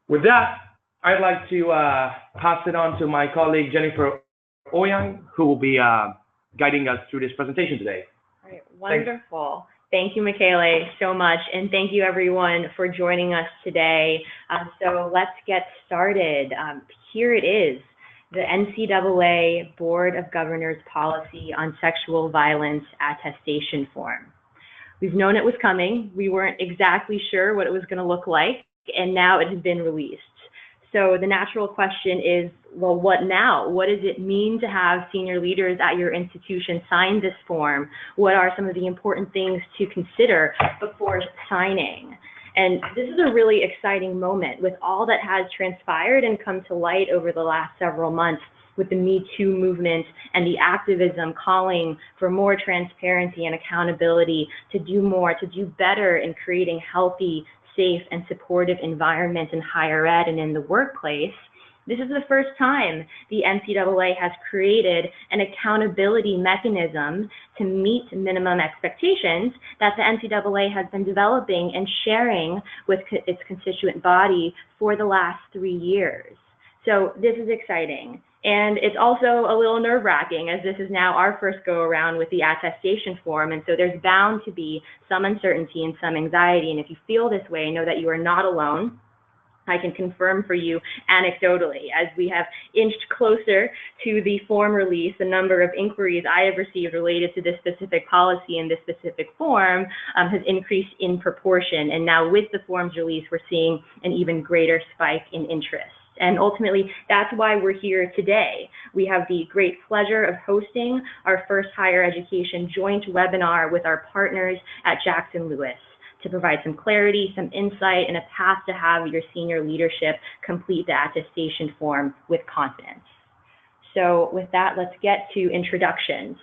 With that, I'd like to pass it on to my colleague Jennifer Ouyang, who will be guiding us through this presentation today. All right, wonderful. Thank you, Michele, so much, and thank you everyone for joining us today. So let's get started. Here it is, the NCAA Board of Governors Policy on Sexual Violence Attestation Form. We've known it was coming. We weren't exactly sure what it was going to look like, and now it has been released. So the natural question is, well, what now? What does it mean to have senior leaders at your institution sign this form? What are some of the important things to consider before signing? And this is a really exciting moment with all that has transpired and come to light over the last several months with the Me Too movement and the activism calling for more transparency and accountability, to do more, to do better in creating healthy, safe, and supportive environments in higher ed and in the workplace. This is the first time the NCAA has created an accountability mechanism to meet minimum expectations that the NCAA has been developing and sharing with its constituent body for the last 3 years. So this is exciting. And it's also a little nerve-wracking, as this is now our first go-around with the attestation form, and so there's bound to be some uncertainty and some anxiety. And if you feel this way, know that you are not alone. I can confirm for you anecdotally, as we have inched closer to the form release, the number of inquiries I have received related to this specific policy and this specific form has increased in proportion. And now with the form's release, we're seeing an even greater spike in interest. And ultimately, that's why we're here today. We have the great pleasure of hosting our first higher education joint webinar with our partners at Jackson Lewis to provide some clarity, some insight, and a path to have your senior leadership complete the attestation form with confidence. So with that, let's get to introductions.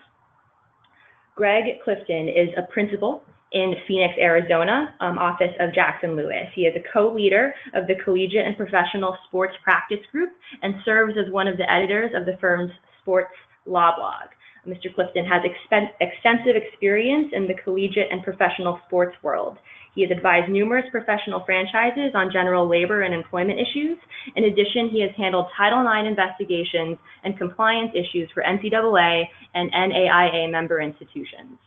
Greg Clifton is a principal in Phoenix, Arizona, office of Jackson Lewis. He is a co-leader of the Collegiate and Professional Sports Practice Group and serves as one of the editors of the firm's sports law blog. Mr. Clifton has extensive experience in the collegiate and professional sports world. He has advised numerous professional franchises on general labor and employment issues. In addition, he has handled Title IX investigations and compliance issues for NCAA and NAIA member institutions.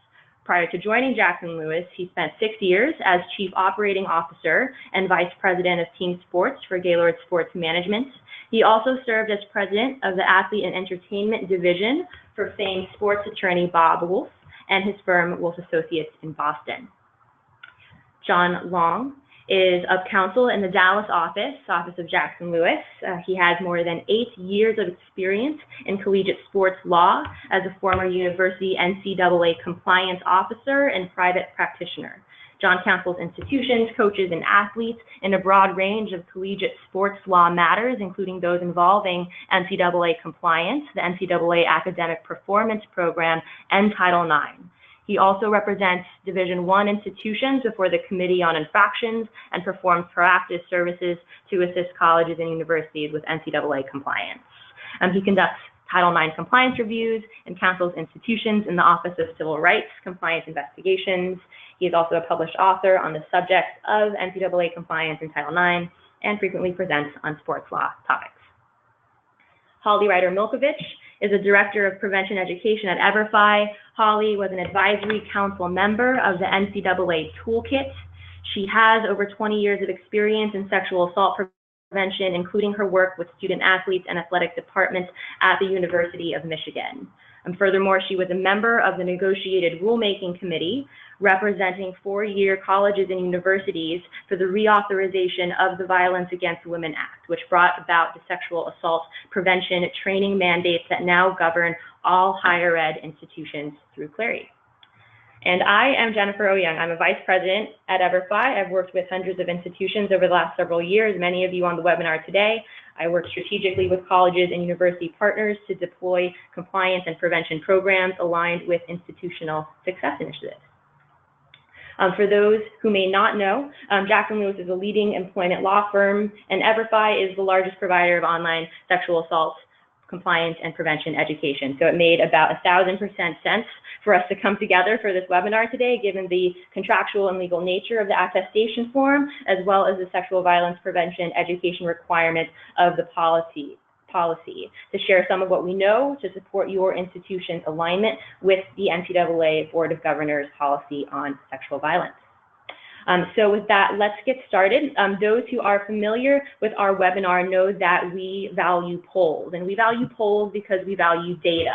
Prior to joining Jackson Lewis, he spent 6 years as Chief Operating Officer and Vice President of Team Sports for Gaylord Sports Management. He also served as President of the Athlete and Entertainment Division for famed sports attorney Bob Wolf and his firm Wolf Associates in Boston. John Long is of counsel in the Dallas office of Jackson Lewis. He has more than 8 years of experience in collegiate sports law as a former university NCAA compliance officer and private practitioner. John counsels institutions, coaches, and athletes in a broad range of collegiate sports law matters, including those involving NCAA compliance, the NCAA Academic Performance Program, and Title IX. He also represents Division I institutions before the Committee on Infractions and performs proactive services to assist colleges and universities with NCAA compliance. He conducts Title IX compliance reviews and counsels institutions in the Office of Civil Rights Compliance Investigations. He is also a published author on the subjects of NCAA compliance and Title IX and frequently presents on sports law topics. Holly Ryder-Milkovich is a Director of Prevention Education at EVERFI. Holly was an advisory council member of the NCAA Toolkit. She has over 20 years of experience in sexual assault prevention, including her work with student athletes and athletic departments at the University of Michigan. Furthermore, she was a member of the Negotiated Rulemaking Committee, representing 4-year colleges and universities for the reauthorization of the Violence Against Women Act, which brought about the sexual assault prevention training mandates that now govern all higher ed institutions through clarity. And I am Jennifer Ouyang. I'm a vice president at EVERFI. I've worked with hundreds of institutions over the last several years, many of you on the webinar today. I work strategically with colleges and university partners to deploy compliance and prevention programs aligned with institutional success initiatives. For those who may not know, Jackson Lewis is a leading employment law firm, and EVERFI is the largest provider of online sexual assault compliance and prevention education. So it made about 1,000% sense for us to come together for this webinar today, given the contractual and legal nature of the attestation form, as well as the sexual violence prevention education requirements of the policy, to share some of what we know to support your institution's alignment with the NCAA Board of Governors policy on sexual violence. So with that, let's get started. Those who are familiar with our webinar know that we value polls, and we value polls because we value data,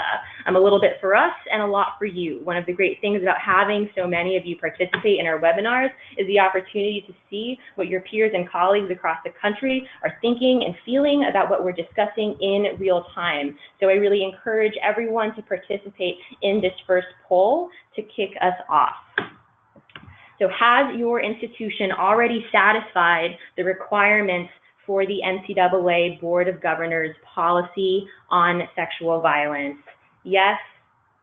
a little bit for us and a lot for you. One of the great things about having so many of you participate in our webinars is the opportunity to see what your peers and colleagues across the country are thinking and feeling about what we're discussing in real time. So I really encourage everyone to participate in this first poll to kick us off. So has your institution already satisfied the requirements for the NCAA Board of Governors policy on sexual violence? Yes,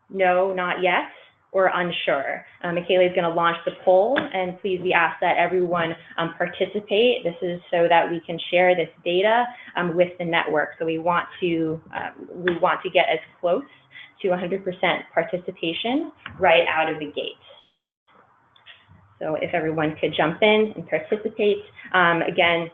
no, not yet, or unsure? Michaela is going to launch the poll, and please we ask that everyone participate. This is so that we can share this data with the network. So we want to get as close to 100% participation right out of the gate. So if everyone could jump in and participate. Again,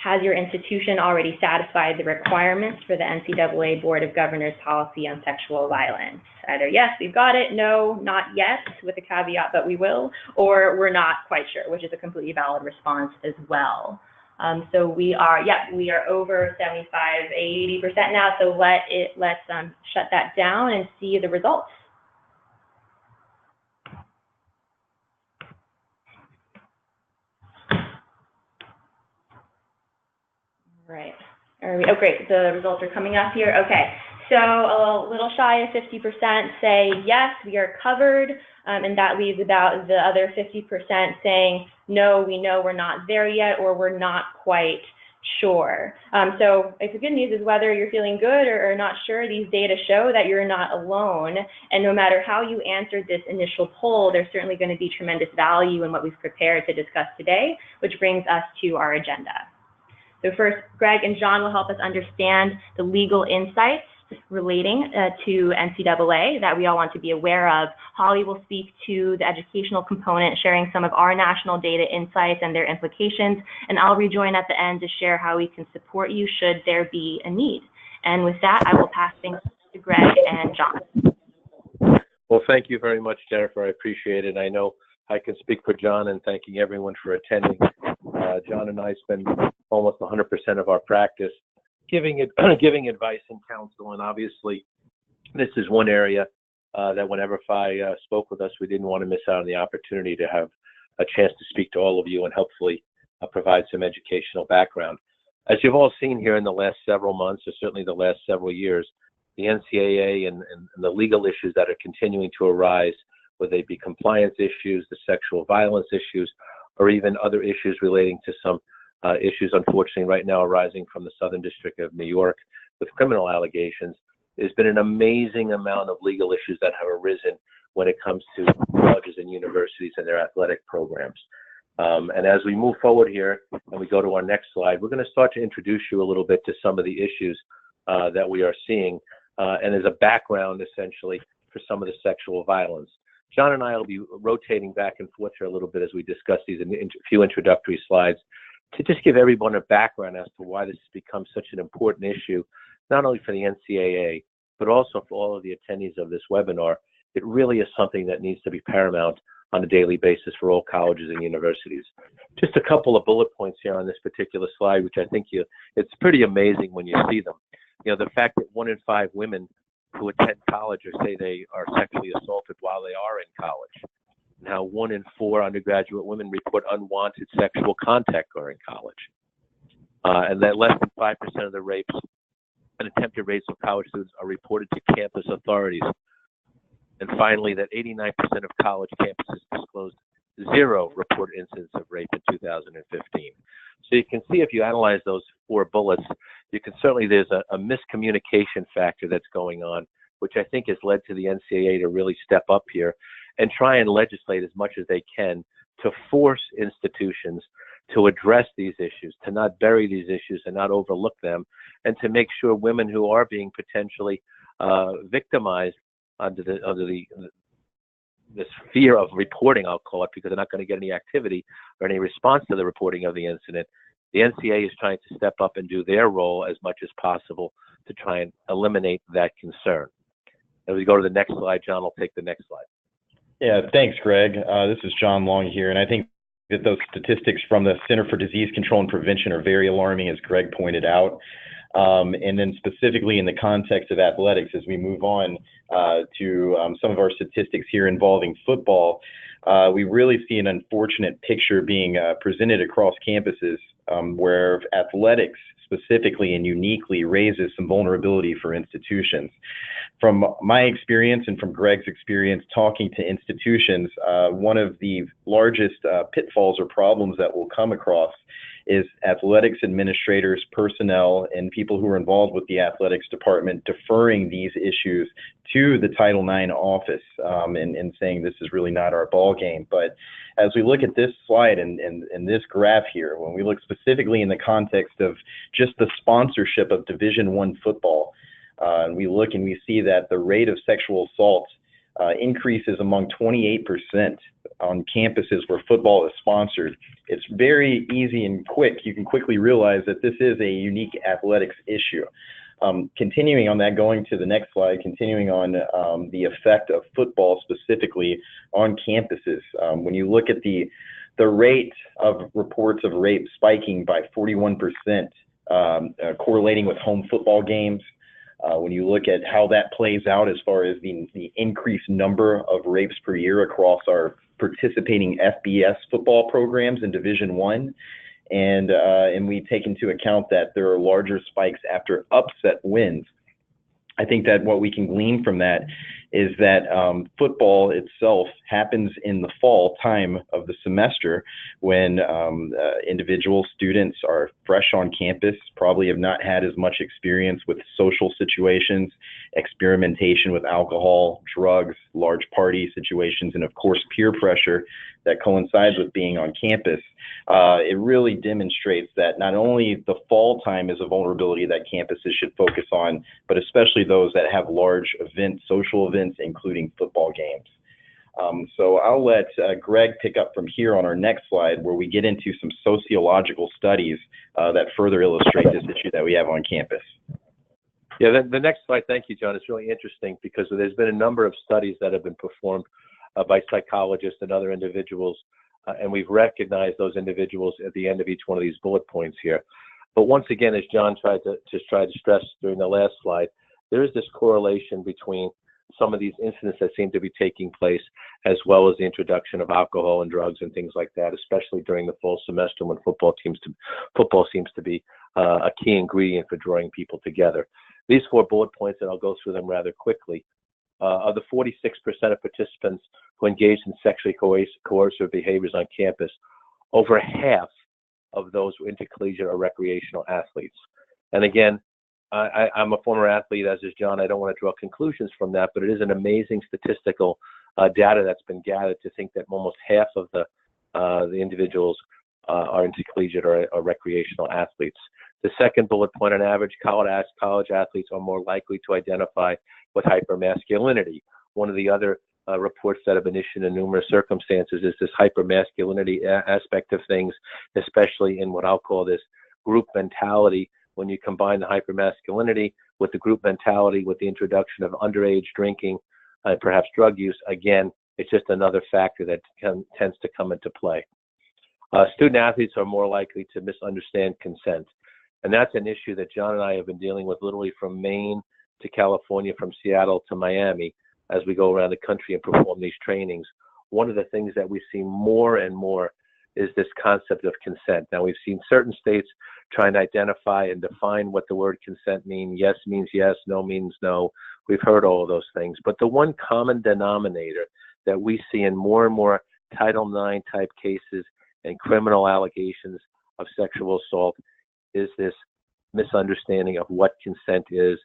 has your institution already satisfied the requirements for the NCAA Board of Governors policy on sexual violence? Either yes, we've got it, no, not yet, with the caveat that we will, or we're not quite sure, which is a completely valid response as well. So we are over 75, 80% now, so let's shut that down and see the results. Right. Oh, great. The results are coming up here. Okay. So a little shy of 50% say, yes, we are covered. And that leaves about the other 50% saying, no, we know we're not there yet, or we're not quite sure. So the good news is whether you're feeling good or not sure, these data show that you're not alone. And no matter how you answered this initial poll, there's certainly going to be tremendous value in what we've prepared to discuss today, which brings us to our agenda. So first, Greg and John will help us understand the legal insights relating to NCAA that we all want to be aware of. Holly will speak to the educational component, sharing some of our national data insights and their implications, and I'll rejoin at the end to share how we can support you should there be a need. And with that, I will pass things to Greg and John. Well, thank you very much, Jennifer. I appreciate it. I know I can speak for John in thanking everyone for attending. John and I spend almost 100% of our practice giving advice and counsel, and obviously this is one area that when EVERFI spoke with us, we didn't want to miss out on the opportunity to have a chance to speak to all of you and hopefully provide some educational background. As you've all seen here in the last several months, or certainly the last several years, the NCAA and the legal issues that are continuing to arise, whether they be compliance issues, the sexual violence issues, or even other issues relating to some issues, unfortunately, right now arising from the Southern District of New York with criminal allegations. There's been an amazing amount of legal issues that have arisen when it comes to colleges and universities and their athletic programs. And as we move forward here and we go to our next slide, we're going to start to introduce you a little bit to some of the issues that we are seeing and as a background, essentially, for some of the sexual violence. John and I will be rotating back and forth here a little bit as we discuss these few introductory slides to just give everyone a background as to why this has become such an important issue, not only for the NCAA, but also for all of the attendees of this webinar. It really is something that needs to be paramount on a daily basis for all colleges and universities. Just a couple of bullet points here on this particular slide, which I think it's pretty amazing when you see them. You know, the fact that 1 in 5 women who attend college or say they are sexually assaulted while they are in college. Now, 1 in 4 undergraduate women report unwanted sexual contact during college. And that less than 5% of the rapes and attempted rapes of college students are reported to campus authorities. And finally, that 89% of college campuses disclosed 0 reported incidents of rape in 2015. So you can see if you analyze those 4 bullets, you can certainly, there's a miscommunication factor that's going on, which I think has led to the NCAA to really step up here and try and legislate as much as they can to force institutions to address these issues, to not bury these issues and not overlook them, and to make sure women who are being potentially victimized under this fear of reporting, I'll call it, because they're not going to get any activity or any response to the reporting of the incident. The NCAA is trying to step up and do their role as much as possible to try and eliminate that concern. As we go to the next slide, John will take the next slide. Yeah, thanks, Greg. This is John Long here, and I think that those statistics from the Center for Disease Control and Prevention are very alarming, as Greg pointed out. And then specifically in the context of athletics, as we move on to some of our statistics here involving football, we really see an unfortunate picture being presented across campuses where athletics specifically and uniquely raises some vulnerability for institutions. From my experience and from Greg's experience talking to institutions, one of the largest pitfalls or problems that we'll come across is athletics administrators, personnel, and people who are involved with the athletics department deferring these issues to the Title IX office and saying this is really not our ball game. But as we look at this slide and this graph here, when we look specifically in the context of just the sponsorship of Division I football, and we look and we see that the rate of sexual assault increases among 28% on campuses where football is sponsored. It's very easy and quick. You can quickly realize that this is a unique athletics issue. Continuing on that, going to the next slide, continuing on the effect of football specifically on campuses. When you look at the rate of reports of rape spiking by 41%, correlating with home football games, when you look at how that plays out as far as the increased number of rapes per year across our participating FBS football programs in Division I, and we take into account that there are larger spikes after upset wins, I think that what we can glean from that is that football itself happens in the fall time of the semester when individual students are fresh on campus, probably have not had as much experience with social situations, experimentation with alcohol, drugs, large party situations, and of course peer pressure that coincides with being on campus. It really demonstrates that not only the fall time is a vulnerability that campuses should focus on, but especially those that have large events, social events, including football games. So I'll let Greg pick up from here on our next slide, where we get into some sociological studies that further illustrate this issue that we have on campus. Yeah, the next slide, thank you, John. It's really interesting because there's been a number of studies that have been performed by psychologists and other individuals, and we've recognized those individuals at the end of each one of these bullet points here. But once again, as John tried to stress during the last slide, there is this correlation between some of these incidents that seem to be taking place, as well as the introduction of alcohol and drugs and things like that, especially during the fall semester when football seems to be a key ingredient for drawing people together. These 4 bullet points, and I'll go through them rather quickly, of the 46% of participants who engaged in sexually coercive behaviors on campus, over half of those were intercollegiate or recreational athletes. And again, I'm a former athlete, as is John. I don't want to draw conclusions from that, but it is an amazing statistical data that's been gathered to think that almost half of the individuals are intercollegiate or recreational athletes. The second bullet point, on average, college athletes are more likely to identify with hypermasculinity. One of the other reports that have been issued in numerous circumstances is this hypermasculinity aspect of things, especially in what I'll call this group mentality. When you combine the hypermasculinity with the group mentality, with the introduction of underage drinking, perhaps drug use, again, it's just another factor that tends to come into play. Student athletes are more likely to misunderstand consent. And that's an issue that John and I have been dealing with literally from Maine to California, from Seattle to Miami, as we go around the country and perform these trainings. One of the things that we see more and more is this concept of consent. Now, we've seen certain states try and identify and define what the word consent means. Yes means yes, no means no. We've heard all of those things. But the one common denominator that we see in more and more Title IX type cases and criminal allegations of sexual assault is this misunderstanding of what consent is,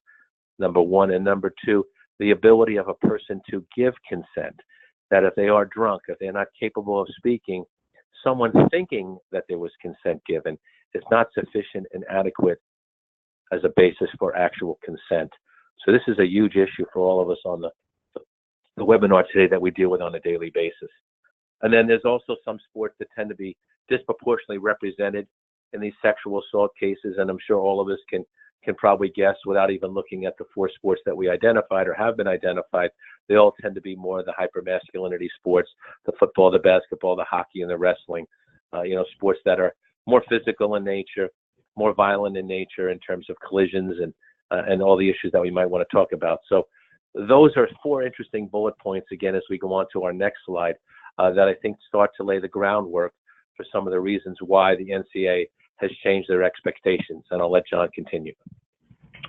number one. And number two, the ability of a person to give consent, that if they are drunk, if they're not capable of speaking, someone thinking that there was consent given is not sufficient and adequate as a basis for actual consent. So this is a huge issue for all of us on the webinar today that we deal with on a daily basis. And then there's also some sports that tend to be disproportionately represented in these sexual assault cases, and I'm sure all of us can probably guess without even looking at the 4 sports that we identified or have been identified. They all tend to be more of the hypermasculinity sports, the football, the basketball, the hockey, and the wrestling, sports that are more physical in nature, more violent in nature in terms of collisions and all the issues that we might want to talk about. So those are 4 interesting bullet points, again, as we go on to our next slide, that I think start to lay the groundwork for some of the reasons why the NCAA has changed their expectations. And I'll let John continue.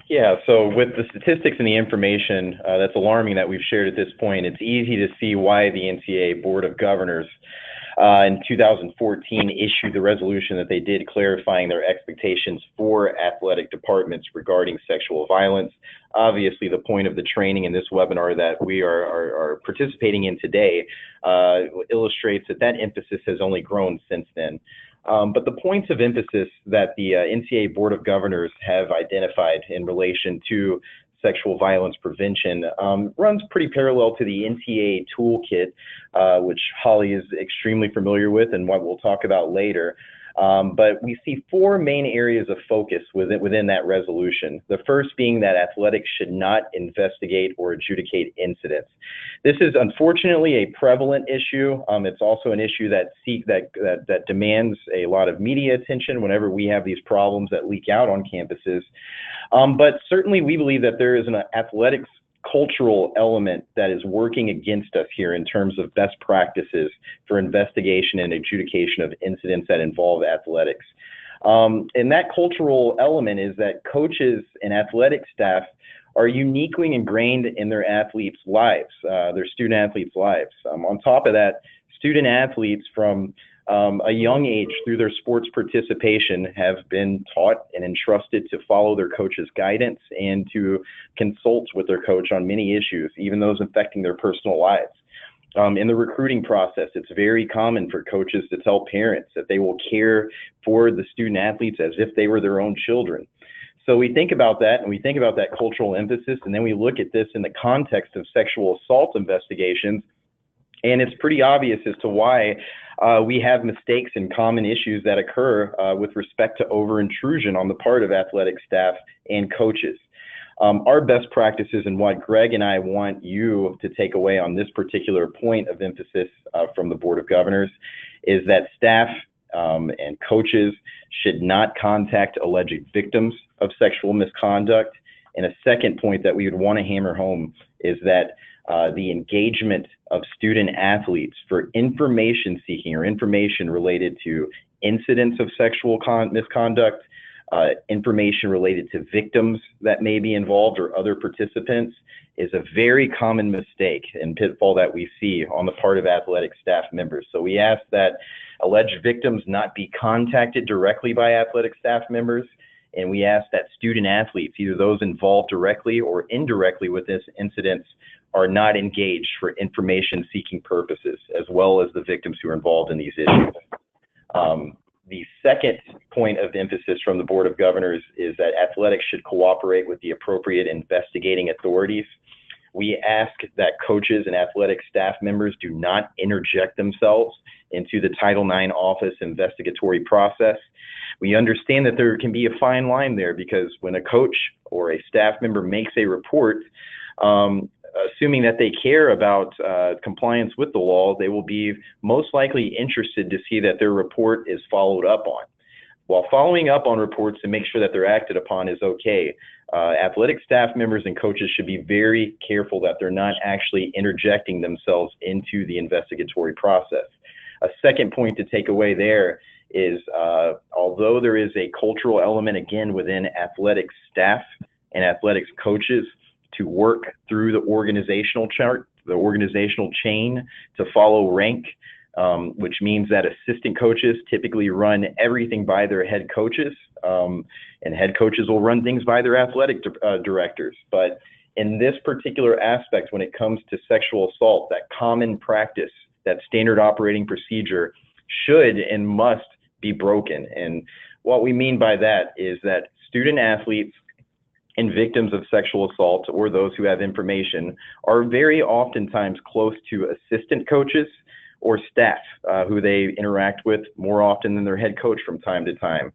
Yeah, so with the statistics and the information that's alarming that we've shared at this point, it's easy to see why the NCAA Board of Governors in 2014 issued the resolution that they did, clarifying their expectations for athletic departments regarding sexual violence. Obviously, the point of the training in this webinar that we are participating in today illustrates that emphasis has only grown since then. But the points of emphasis that the NCAA Board of Governors have identified in relation to sexual violence prevention runs pretty parallel to the NCAA toolkit, which Holly is extremely familiar with and what we'll talk about later. But we see 4 main areas of focus within that resolution. The first being that athletics should not investigate or adjudicate incidents. This is unfortunately a prevalent issue. It's also an issue that demands a lot of media attention whenever we have these problems that leak out on campuses. But certainly we believe that there is an athletics cultural element that is working against us here in terms of best practices for investigation and adjudication of incidents that involve athletics. And that cultural element is that coaches and athletic staff are uniquely ingrained in their athletes' lives, their student athletes' lives. On top of that, student athletes from a young age through their sports participation have been taught and entrusted to follow their coach's guidance and to consult with their coach on many issues, even those affecting their personal lives. In the recruiting process, it's very common for coaches to tell parents that they will care for the student athletes as if they were their own children. So we think about that, and we think about that cultural emphasis, and then we look at this in the context of sexual assault investigations, and it's pretty obvious as to why we have mistakes and common issues that occur with respect to over-intrusion on the part of athletic staff and coaches. Our best practices and what Greg and I want you to take away on this particular point of emphasis from the Board of Governors is that staff and coaches should not contact alleged victims of sexual misconduct. And a second point that we would want to hammer home is that the engagement of student athletes for information seeking or information related to incidents of sexual misconduct, information related to victims that may be involved or other participants is a very common mistake and pitfall that we see on the part of athletic staff members. So we ask that alleged victims not be contacted directly by athletic staff members, and we ask that student athletes, either those involved directly or indirectly with this incident, are not engaged for information-seeking purposes, as well as the victims who are involved in these issues. The second point of emphasis from the Board of Governors is that athletics should cooperate with the appropriate investigating authorities. We ask that coaches and athletic staff members do not interject themselves into the Title IX office investigatory process. We understand that there can be a fine line there because when a coach or a staff member makes a report, assuming that they care about compliance with the law, they will be most likely interested to see that their report is followed up on. While following up on reports to make sure that they're acted upon is okay, athletic staff members and coaches should be very careful that they're not actually interjecting themselves into the investigatory process. A second point to take away there is although there is a cultural element, again, within athletics staff and athletics coaches to work through the organizational chart, the organizational chain to follow rank, which means that assistant coaches typically run everything by their head coaches, and head coaches will run things by their athletic directors. But in this particular aspect, when it comes to sexual assault, that common practice, that standard operating procedure should and must be broken. And what we mean by that is that student athletes, and victims of sexual assault, or those who have information, are very oftentimes close to assistant coaches or staff who they interact with more often than their head coach from time to time.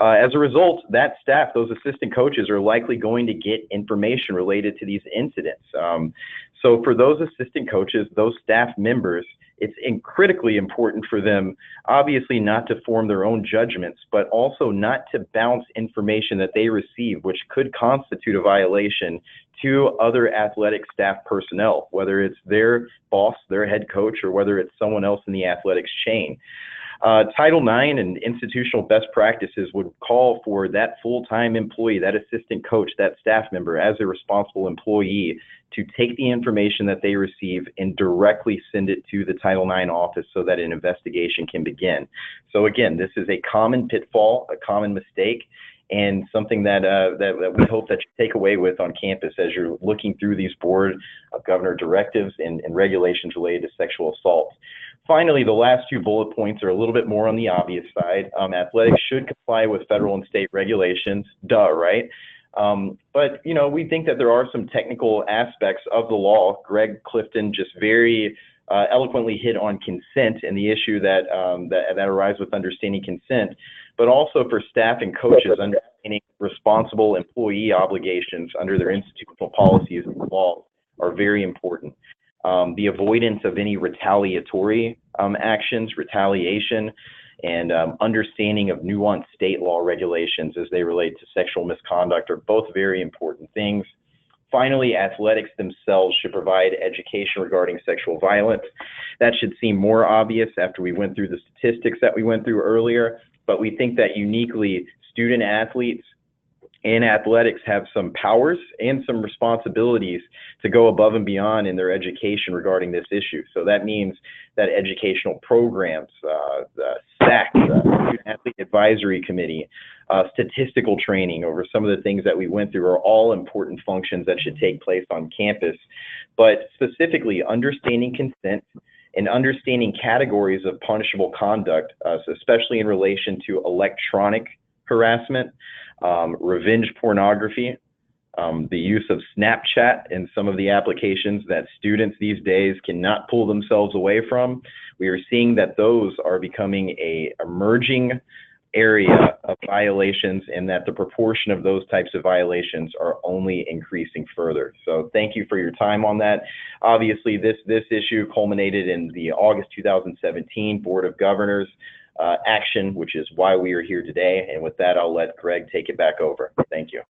As a result, that staff, those assistant coaches, are likely going to get information related to these incidents. So for those assistant coaches, those staff members, it's critically important for them, obviously, not to form their own judgments, but also not to bounce information that they receive, which could constitute a violation to other athletic staff personnel, whether it's their boss, their head coach, or whether it's someone else in the athletics chain. Title IX and institutional best practices would call for that full-time employee, that assistant coach, that staff member, as a responsible employee, to take the information that they receive and directly send it to the Title IX office so that an investigation can begin. So again, this is a common pitfall, a common mistake, and something that we hope that you take away with on campus as you're looking through these Board of Governor directives and regulations related to sexual assault. Finally, the last two bullet points are a little bit more on the obvious side. Athletics should comply with federal and state regulations, right? But, you know, we think that there are some technical aspects of the law. Greg Clifton just very eloquently hit on consent and the issue that arises with understanding consent, but also for staff and coaches, understanding responsible employee obligations under their institutional policies and laws are very important. The avoidance of any retaliatory actions, retaliation, and understanding of nuanced state law regulations as they relate to sexual misconduct are both very important things. Finally, athletics themselves should provide education regarding sexual violence. That should seem more obvious after we went through the statistics that we went through earlier, but we think that uniquely student athletes and athletics have some powers and some responsibilities to go above and beyond in their education regarding this issue. So that means that educational programs, the SAC, Student Athlete Advisory Committee, statistical training over some of the things that we went through are all important functions that should take place on campus. But specifically, understanding consent and understanding categories of punishable conduct, so especially in relation to electronic harassment, revenge pornography, the use of Snapchat and some of the applications that students these days cannot pull themselves away from. We are seeing that those are becoming an emerging area of violations, and that the proportion of those types of violations are only increasing further. So thank you for your time on that. Obviously, this issue culminated in the August 2017 Board of Governors action, which is why we are here today. And with that, I'll let Greg take it back over. Thank you.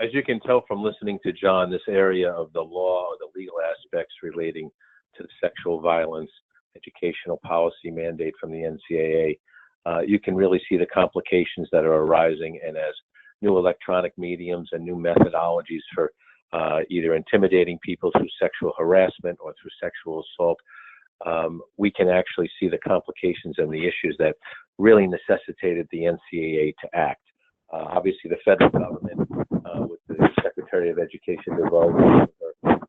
As you can tell from listening to John, this area of the law, or the legal aspects relating to the sexual violence educational policy mandate from the NCAA, you can really see the complications that are arising. And as new electronic mediums and new methodologies for either intimidating people through sexual harassment or through sexual assault, we can actually see the complications and the issues that really necessitated the NCAA to act. Obviously, the federal government, with the Secretary of Education developing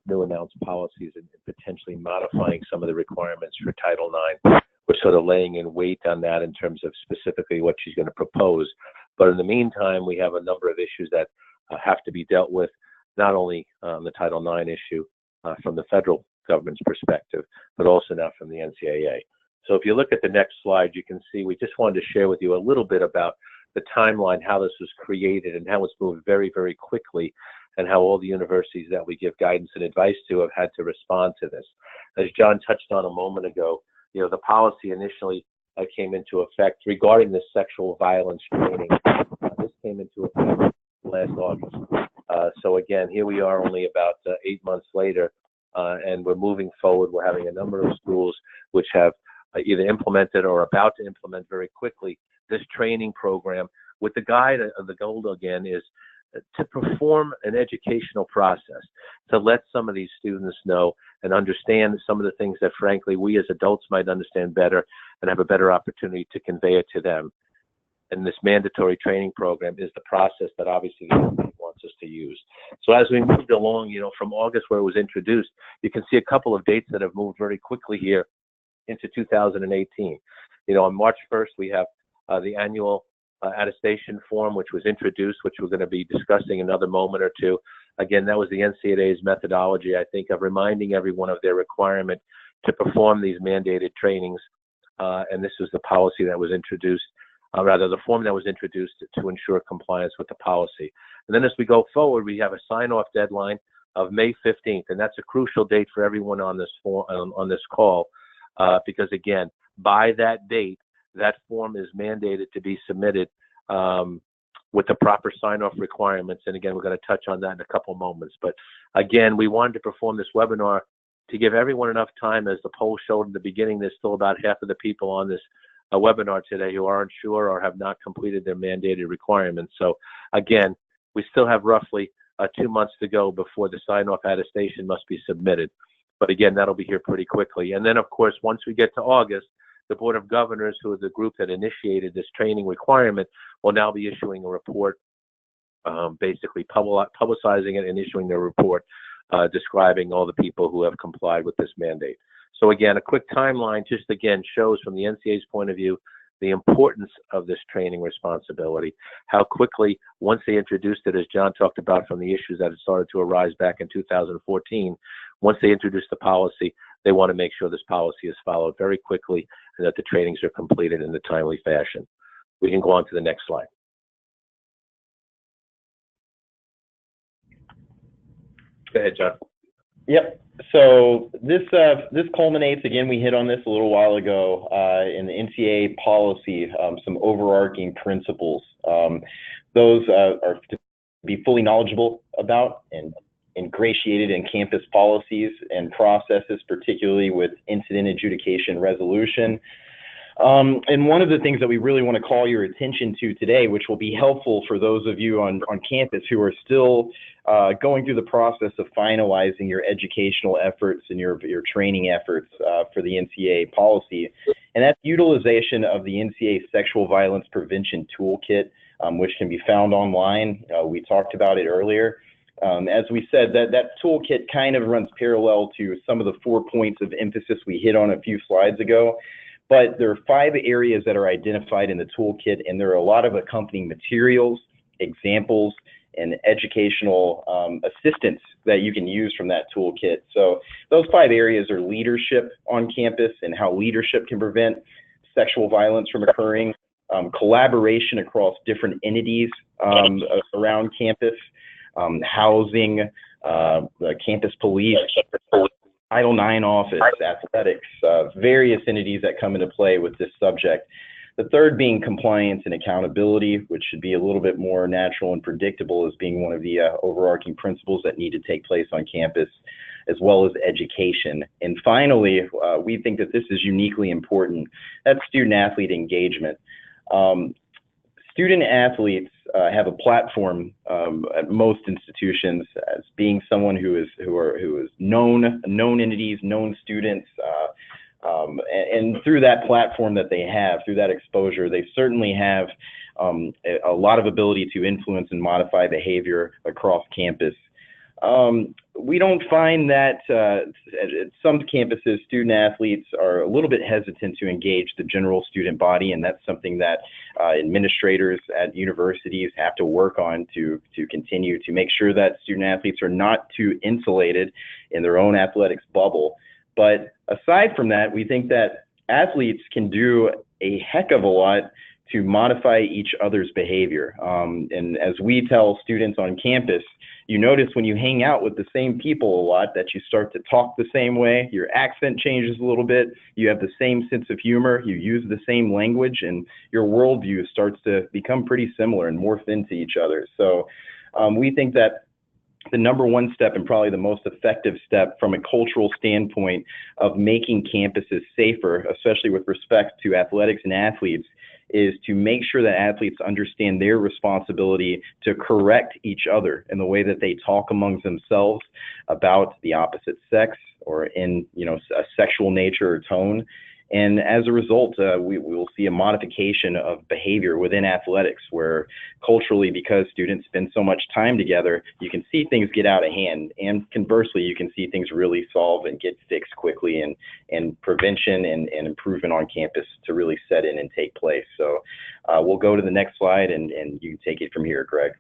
new announced policies and potentially modifying some of the requirements for Title IX, we're sort of laying in wait on that in terms of specifically what she's going to propose. But in the meantime, we have a number of issues that have to be dealt with, not only the Title IX issue from the federal government's perspective, but also now from the NCAA. So if you look at the next slide, you can see we just wanted to share with you a little bit about the timeline, how this was created and how it's moved very, very quickly, and how all the universities that we give guidance and advice to have had to respond to this. As John touched on a moment ago, you know, the policy initially came into effect regarding this sexual violence training. This came into effect last August. So again, here we are only about 8 months later, and we're moving forward. We're having a number of schools which have either implemented or about to implement very quickly this training program, with the guide of the goal again is to perform an educational process, to let some of these students know and understand some of the things that frankly we as adults might understand better and have a better opportunity to convey it to them. And this mandatory training program is the process that obviously the government wants us to use. So as we moved along, you know, from August where it was introduced, you can see a couple of dates that have moved very quickly here into 2018. You know, on March 1st, we have the annual attestation form, which was introduced, which we're going to be discussing in another moment or two. Again, that was the NCAA's methodology, I think, of reminding everyone of their requirement to perform these mandated trainings. And this was the policy that was introduced, rather the form that was introduced to ensure compliance with the policy. And then as we go forward, we have a sign-off deadline of May 15th, and that's a crucial date for everyone on this call, because again, by that date, that form is mandated to be submitted with the proper sign-off requirements. And again, we're going to touch on that in a couple moments. But again, we wanted to perform this webinar to give everyone enough time. As the poll showed in the beginning, there's still about half of the people on this webinar today who aren't sure or have not completed their mandated requirements. So again, we still have roughly 2 months to go before the sign-off attestation must be submitted. But again, that'll be here pretty quickly. And then, of course, once we get to August, the Board of Governors, who is the group that initiated this training requirement, will now be issuing a report, basically publicizing it and issuing their report describing all the people who have complied with this mandate. So again, a quick timeline just again shows from the NCAA's point of view the importance of this training responsibility, how quickly, once they introduced it, as John talked about from the issues that had started to arise back in 2014, once they introduced the policy, they want to make sure this policy is followed very quickly and that the trainings are completed in a timely fashion. We can go on to the next slide. Go ahead, John. Yep. So this culminates, again, we hit on this a little while ago in the NCAA policy, some overarching principles. Those are to be fully knowledgeable about and ingratiated in campus policies and processes, particularly with incident adjudication resolution. And one of the things that we really want to call your attention to today, which will be helpful for those of you on campus who are still going through the process of finalizing your educational efforts and your training efforts for the NCAA policy, and that's utilization of the NCAA Sexual Violence Prevention Toolkit, which can be found online. We talked about it earlier. As we said, that toolkit kind of runs parallel to some of the 4 points of emphasis we hit on a few slides ago. But there are 5 areas that are identified in the toolkit, and there are a lot of accompanying materials, examples, and educational assistance that you can use from that toolkit. So those 5 areas are leadership on campus and how leadership can prevent sexual violence from occurring, collaboration across different entities around campus, housing, the campus police, Title IX office, athletics, various entities that come into play with this subject. The third being compliance and accountability, which should be a little bit more natural and predictable as being one of the overarching principles that need to take place on campus, as well as education. And finally, we think that this is uniquely important. That's student-athlete engagement. Student athletes have a platform at most institutions as being someone who is known entities, known students, and through that platform that they have, through that exposure, they certainly have a lot of ability to influence and modify behavior across campus. We don't find that at some campuses, student athletes are a little bit hesitant to engage the general student body, and that's something that administrators at universities have to work on to continue to make sure that student athletes are not too insulated in their own athletics bubble. But aside from that, we think that athletes can do a heck of a lot to modify each other's behavior. And as we tell students on campus, you notice when you hang out with the same people a lot that you start to talk the same way, your accent changes a little bit, you have the same sense of humor, you use the same language, and your worldview starts to become pretty similar and morph into each other. So we think that the number one step and probably the most effective step from a cultural standpoint of making campuses safer, especially with respect to athletics and athletes, is to make sure that athletes understand their responsibility to correct each other in the way that they talk amongst themselves about the opposite sex or in a sexual nature or tone, And as a result, we will see a modification of behavior within athletics, where culturally, because students spend so much time together, you can see things get out of hand. And conversely, you can see things really solve and get fixed quickly, and prevention and improvement on campus to really set in and take place. So we'll go to the next slide, and you can take it from here, Greg.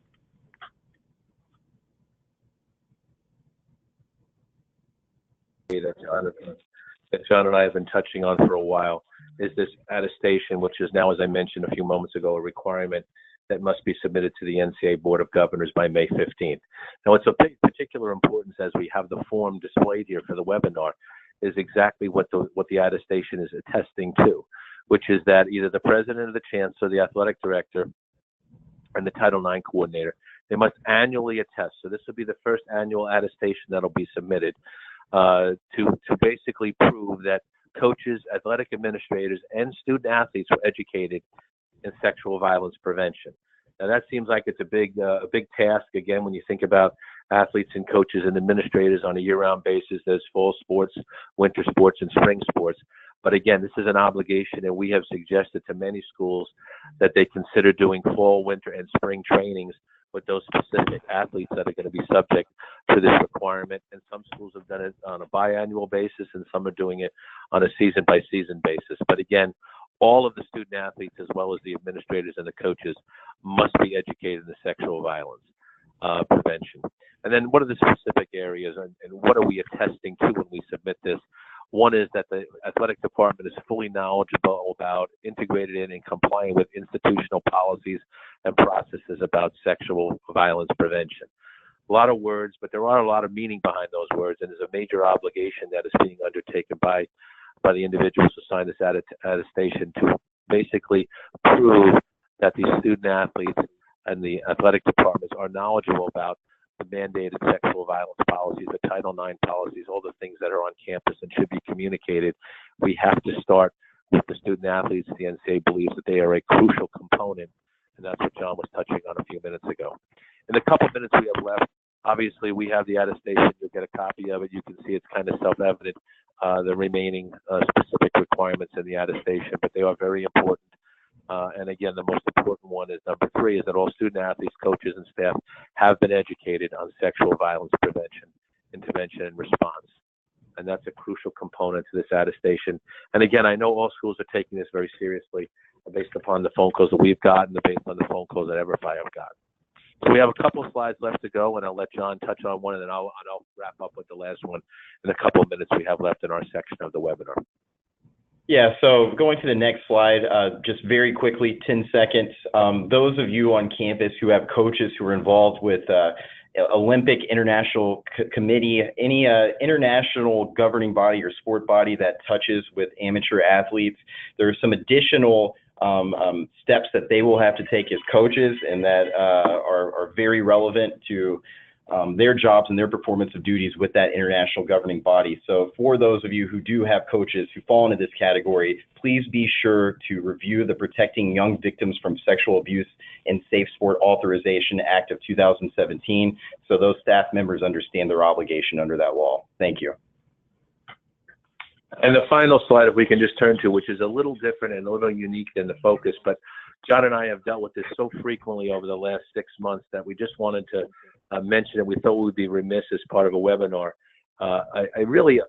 That John and I have been touching on for a while is this attestation, which is now, as I mentioned a few moments ago, a requirement that must be submitted to the NCAA Board of Governors by May 15th. Now, it's of particular importance, as we have the form displayed here for the webinar, is exactly what the attestation is attesting to, which is that either the president or the chancellor, the athletic director, and the Title IX coordinator, they must annually attest. So this will be the first annual attestation that'll be submitted to basically prove that coaches, athletic administrators, and student athletes were educated in sexual violence prevention. Now that seems like it's a big task. Again, when you think about athletes and coaches and administrators on a year-round basis, there's fall sports, winter sports, and spring sports. But again, this is an obligation, and we have suggested to many schools that they consider doing fall, winter, and spring trainings with those specific athletes that are going to be subject to this requirement. And some schools have done it on a biannual basis, and some are doing it on a season-by-season basis. But again, all of the student athletes, as well as the administrators and the coaches, must be educated in the sexual violence prevention. And then what are the specific areas, and what are we attesting to when we submit this? One is that the athletic department is fully knowledgeable about, integrated in, and complying with institutional policies and processes about sexual violence prevention. A lot of words, but there are a lot of meaning behind those words, and there's a major obligation that is being undertaken by the individuals who sign this attestation to basically prove that the student athletes and the athletic departments are knowledgeable about the mandated sexual violence policies, the Title IX policies, all the things that are on campus and should be communicated. We have to start with the student athletes. The NCAA believes that they are a crucial component, and that's what John was touching on a few minutes ago. In the couple minutes we have left, obviously we have the attestation. You'll get a copy of it. You can see it's kind of self-evident, the remaining specific requirements in the attestation, but they are very important. And again, the most important one is number 3, is that all student athletes, coaches, and staff have been educated on sexual violence prevention, intervention, and response. And that's a crucial component to this attestation. And again, I know all schools are taking this very seriously based upon the phone calls that we've gotten and based on the phone calls that EVERFI have gotten. So we have a couple of slides left to go, and I'll let John touch on one, and then I'll wrap up with the last one in a couple of minutes we have left in our section of the webinar. Yeah, so going to the next slide, just very quickly, 10 seconds. Those of you on campus who have coaches who are involved with Olympic International Committee, any international governing body or sport body that touches with amateur athletes, there are some additional steps that they will have to take as coaches, and that are very relevant to their jobs and their performance of duties with that international governing body. So for those of you who do have coaches who fall into this category, please be sure to review the Protecting Young Victims from Sexual Abuse and Safe Sport Authorization Act of 2017, so those staff members understand their obligation under that law. Thank you. And the final slide, if we can just turn to, which is a little different and a little unique than the focus, but John and I have dealt with this so frequently over the last 6 months that we just wanted to mention it. We thought we would be remiss as part of a webinar. I really,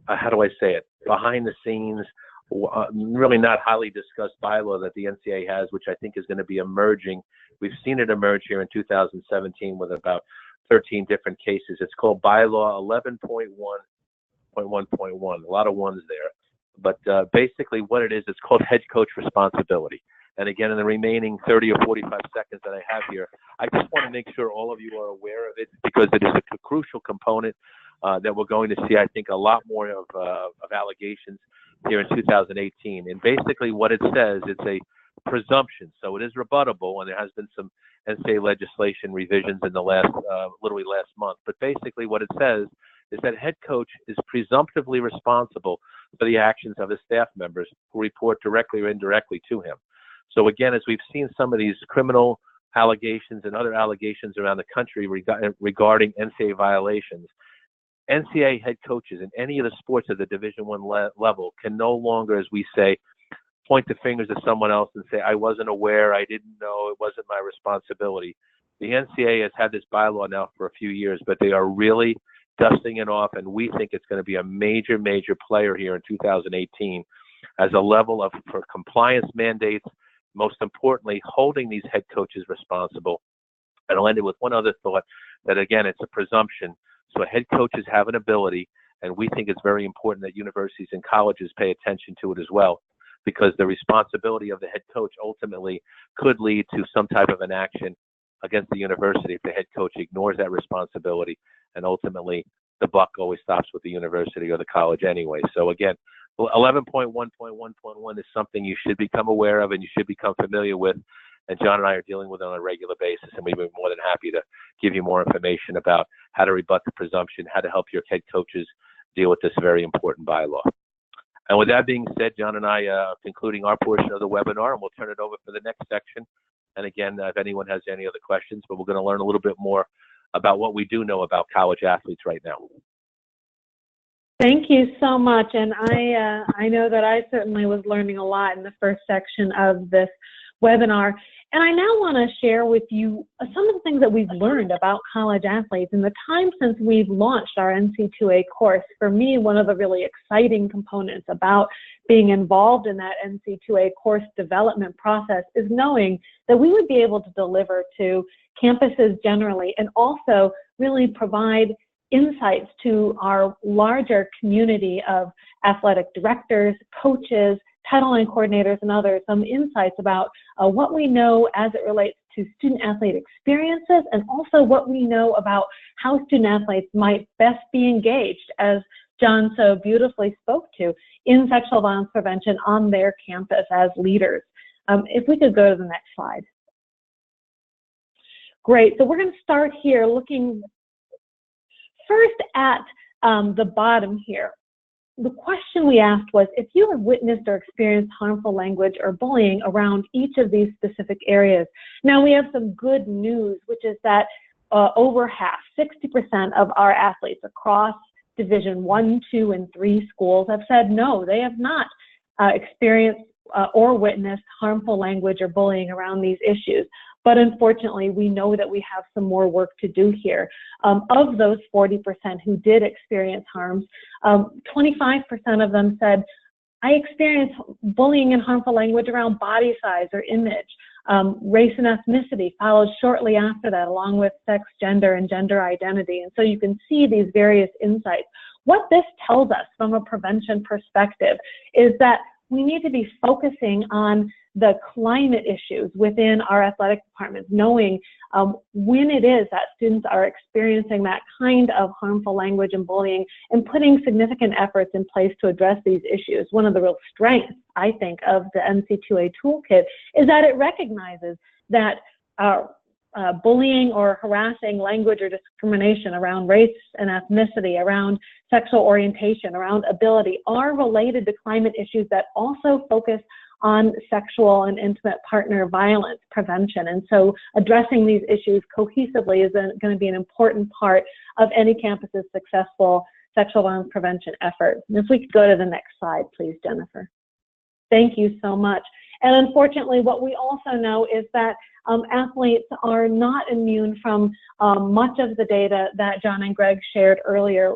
how do I say it, behind the scenes, really not highly discussed bylaw that the NCAA has, which I think is going to be emerging. We've seen it emerge here in 2017 with about 13 different cases. It's called bylaw 11.1.1.1, a lot of ones there. But basically what it is, it's called head coach responsibility. And again, in the remaining 30 or 45 seconds that I have here, I just want to make sure all of you are aware of it, because it is a crucial component that we're going to see, I think, a lot more of allegations here in 2018. And basically what it says, it's a presumption. So it is rebuttable, and there has been some NCAA legislation revisions in the literally last month. But basically what it says is that head coach is presumptively responsible for the actions of his staff members who report directly or indirectly to him. So again, as we've seen some of these criminal allegations and other allegations around the country regarding NCAA violations, NCAA head coaches in any of the sports at the Division I level can no longer, as we say, point the fingers at someone else and say, I wasn't aware, I didn't know, it wasn't my responsibility. The NCAA has had this bylaw now for a few years, but they are really dusting it off, and we think it's going to be a major, major player here in 2018 as a level of for compliance mandates, most importantly, holding these head coaches responsible. And I'll end it with one other thought, that again, it's a presumption. So head coaches have an ability, and we think it's very important that universities and colleges pay attention to it as well, because the responsibility of the head coach ultimately could lead to some type of an action against the university if the head coach ignores that responsibility, and ultimately the buck always stops with the university or the college anyway. So again, 11.1.1.1 is something you should become aware of and you should become familiar with, and John and I are dealing with it on a regular basis, and we'd be more than happy to give you more information about how to rebut the presumption, how to help your head coaches deal with this very important bylaw. And with that being said, John and I are concluding our portion of the webinar, and we'll turn it over for the next section. And again, if anyone has any other questions, but we're going to learn a little bit more about what we do know about college athletes right now. Thank you so much. And I know that I certainly was learning a lot in the first section of this webinar. And I now want to share with you some of the things that we've learned about college athletes in the time since we've launched our NC2A course. For me, one of the really exciting components about being involved in that NC2A course development process is knowing that we would be able to deliver to campuses generally and also really provide insights to our larger community of athletic directors, coaches, Title IX coordinators, and others, some insights about what we know as it relates to student-athlete experiences, and also what we know about how student-athletes might best be engaged, as John so beautifully spoke to, in sexual violence prevention on their campus as leaders. If we could go to the next slide. Great, so we're going to start here looking first at the bottom here. The question we asked was, if you have witnessed or experienced harmful language or bullying around each of these specific areas. Now we have some good news, which is that over half, 60% of our athletes across Division 1, 2, and 3 schools have said no, they have not experienced or witnessed harmful language or bullying around these issues. But unfortunately, we know that we have some more work to do here. Of those 40% who did experience harms, 25% of them said, I experienced bullying and harmful language around body size or image. Race and ethnicity follows shortly after that, along with sex, gender, and gender identity. And so you can see these various insights. What this tells us from a prevention perspective is that we need to be focusing on the climate issues within our athletic departments, knowing when it is that students are experiencing that kind of harmful language and bullying, and putting significant efforts in place to address these issues. One of the real strengths, I think, of the NC2A toolkit is that it recognizes that bullying or harassing language or discrimination around race and ethnicity, around sexual orientation, around ability are related to climate issues that also focus on sexual and intimate partner violence prevention. And so addressing these issues cohesively is going to be an important part of any campus's successful sexual violence prevention effort. And if we could go to the next slide, please, Jennifer. Thank you so much. And unfortunately, what we also know is that athletes are not immune from much of the data that John and Greg shared earlier,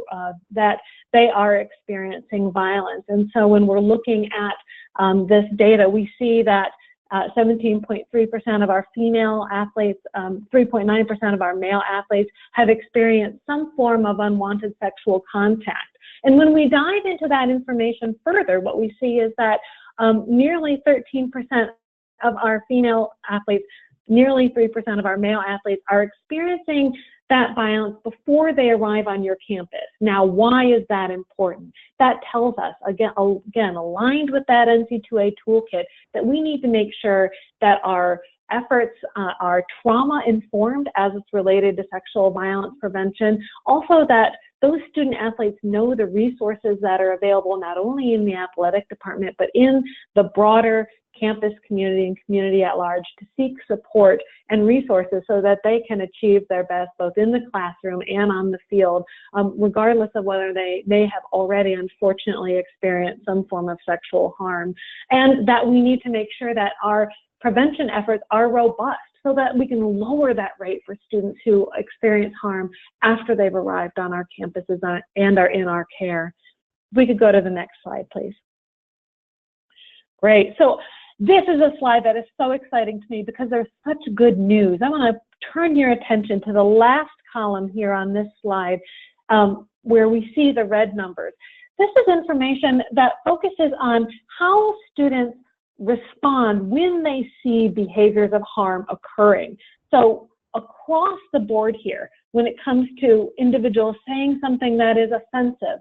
that they are experiencing violence. And so when we're looking at this data, we see that 17.3% of our female athletes, 3.9% of our male athletes have experienced some form of unwanted sexual contact. And when we dive into that information further, what we see is that nearly 13% of our female athletes, nearly 3% of our male athletes are experiencing that violence before they arrive on your campus. Now, why is that important? That tells us, again, aligned with that NC2A toolkit, that we need to make sure that our efforts are trauma-informed as it's related to sexual violence prevention. Also, that those student athletes know the resources that are available not only in the athletic department, but in the broader campus community and community at large to seek support and resources so that they can achieve their best both in the classroom and on the field, regardless of whether they may have already unfortunately experienced some form of sexual harm. And that we need to make sure that our prevention efforts are robust so that we can lower that rate for students who experience harm after they've arrived on our campuses and are in our care. If we could go to the next slide, please. Great. So this is a slide that is so exciting to me because there's such good news. I want to turn your attention to the last column here on this slide where we see the red numbers. This is information that focuses on how students respond when they see behaviors of harm occurring. So across the board here, when it comes to individuals saying something that is offensive,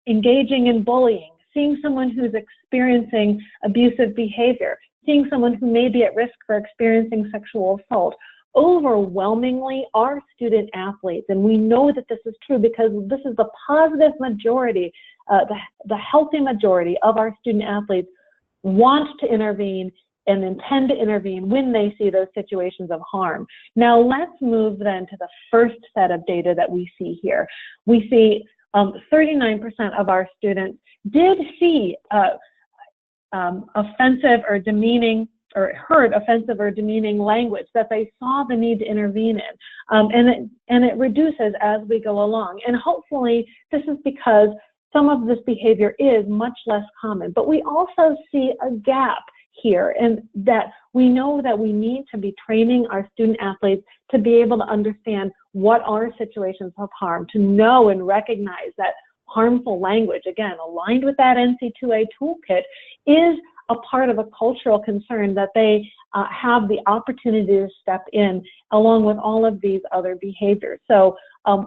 engaging in bullying, seeing someone who's experiencing abusive behavior, seeing someone who may be at risk for experiencing sexual assault, overwhelmingly our student athletes, and we know that this is true because this is the positive majority, the healthy majority of our student athletes want to intervene and intend to intervene when they see those situations of harm. Now let's move then to the first set of data that we see here. We see 39% of our students did see offensive or demeaning or heard offensive or demeaning language that they saw the need to intervene in. And it reduces as we go along. And hopefully this is because some of this behavior is much less common. But we also see a gap here, and that we know that we need to be training our student athletes to be able to understand what are situations of harm, to know and recognize that harmful language, again, aligned with that NCAA toolkit, is a part of a cultural concern that they have the opportunity to step in along with all of these other behaviors. So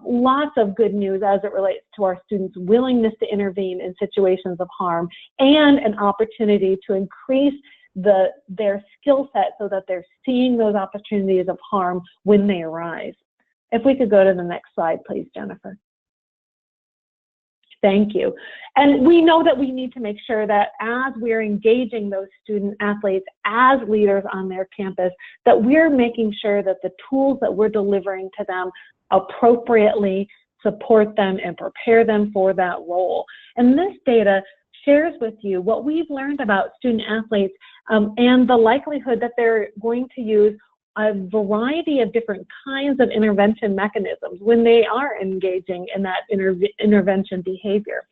lots of good news as it relates to our students' willingness to intervene in situations of harm and an opportunity to increase their skill set so that they're seeing those opportunities of harm when they arise. If we could go to the next slide, please, Jennifer. Thank you. And we know that we need to make sure that as we're engaging those student athletes as leaders on their campus, that we're making sure that the tools that we're delivering to them appropriately support them and prepare them for that role. And this data shares with you what we've learned about student athletes and the likelihood that they're going to use a variety of different kinds of intervention mechanisms when they are engaging in that intervention behavior.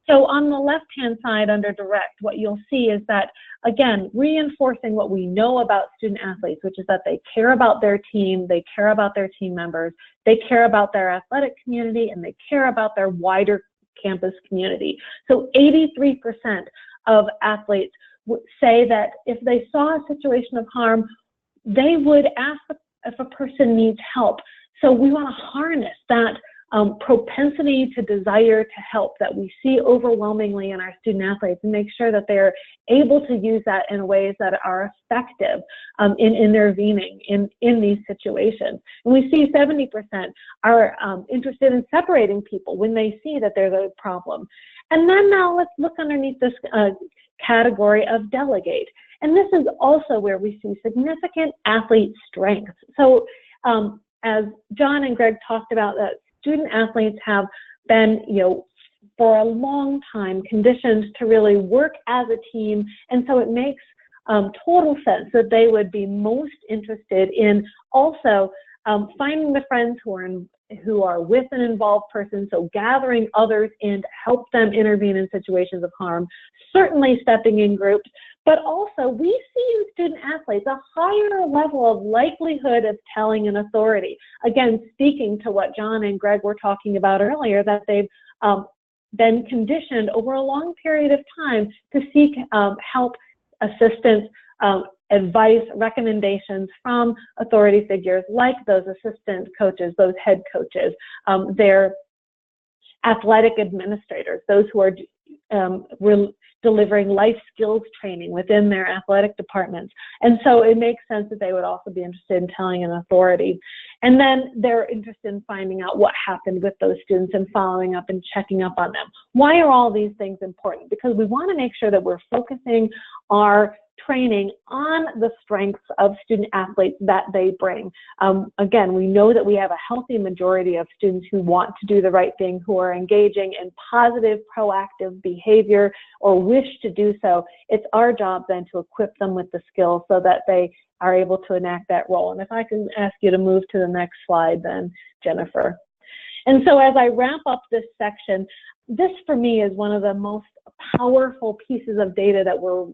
So on the left-hand side under direct, what you'll see is that, again, reinforcing what we know about student athletes, which is that they care about their team, they care about their team members, they care about their athletic community, and they care about their wider campus community. So 83% of athletes would say that if they saw a situation of harm, they would ask if a person needs help. So we want to harness that propensity to desire to help that we see overwhelmingly in our student athletes and make sure that they're able to use that in ways that are effective in intervening in these situations. And we see 70% are interested in separating people when they see that there's a problem. And then now let's look underneath this category of delegate. And this is also where we see significant athlete strengths. So as John and Greg talked about, that student athletes have been, for a long time conditioned to really work as a team. And so it makes total sense that they would be most interested in also finding the friends who are with an involved person, so gathering others in to help them intervene in situations of harm, certainly stepping in groups, but also we see in student athletes a higher level of likelihood of telling an authority. Again, speaking to what John and Greg were talking about earlier, that they've been conditioned over a long period of time to seek help, assistance, advice, recommendations from authority figures like those assistant coaches, those head coaches, their athletic administrators, those who are delivering life skills training within their athletic departments. And so it makes sense that they would also be interested in telling an authority. And then they're interested in finding out what happened with those students and following up and checking up on them. Why are all these things important? Because we want to make sure that we're focusing our training on the strengths of student athletes that they bring. Again, we know that we have a healthy majority of students who want to do the right thing, who are engaging in positive, proactive behavior or wish to do so. It's our job then to equip them with the skills so that they are able to enact that role. And if I can ask you to move to the next slide then, Jennifer. And so as I wrap up this section, this for me is one of the most powerful pieces of data that we're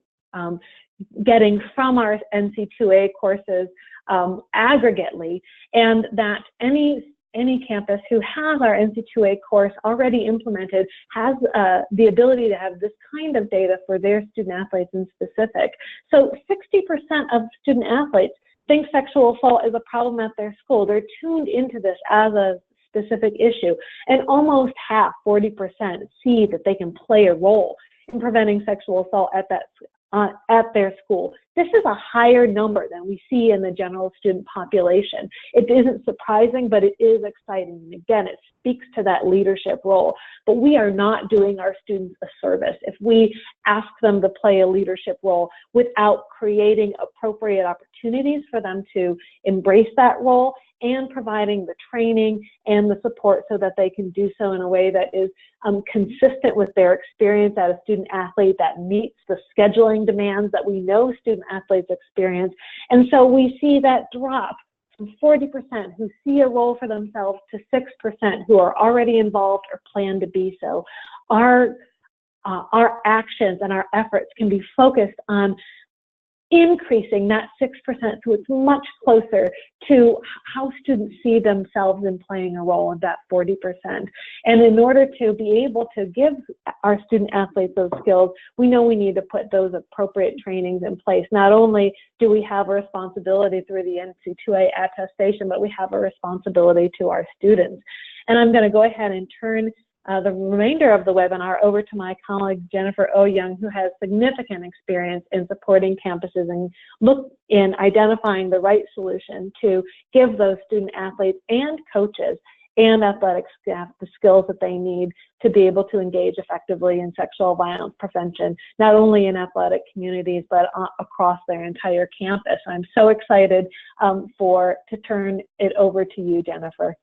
getting from our NC2A courses aggregately, and that any campus who has our NC2A course already implemented has the ability to have this kind of data for their student athletes in specific. So 60% of student athletes think sexual assault is a problem at their school. They're tuned into this as a specific issue, and almost half, 40%, see that they can play a role in preventing sexual assault at their school. This is a higher number than we see in the general student population. It isn't surprising, but it is exciting. And again, it speaks to that leadership role. But we are not doing our students a service if we ask them to play a leadership role without creating appropriate opportunities for them to embrace that role and providing the training and the support so that they can do so in a way that is consistent with their experience as a student athlete, that meets the scheduling demands that we know student athletes experience. And so we see that drop from 40% who see a role for themselves to 6% who are already involved or plan to be so. Our actions and our efforts can be focused on increasing that 6% so it's much closer to how students see themselves in playing a role in that 40%. And in order to be able to give our student athletes those skills, we know we need to put those appropriate trainings in place. Not only do we have a responsibility through the NC2A attestation, but we have a responsibility to our students. And I'm going to go ahead and turn the remainder of the webinar over to my colleague Jennifer Young, who has significant experience in supporting campuses and look in identifying the right solution to give those student athletes and coaches and athletic staff the skills that they need to be able to engage effectively in sexual violence prevention, not only in athletic communities, but across their entire campus. I'm so excited to turn it over to you, Jennifer.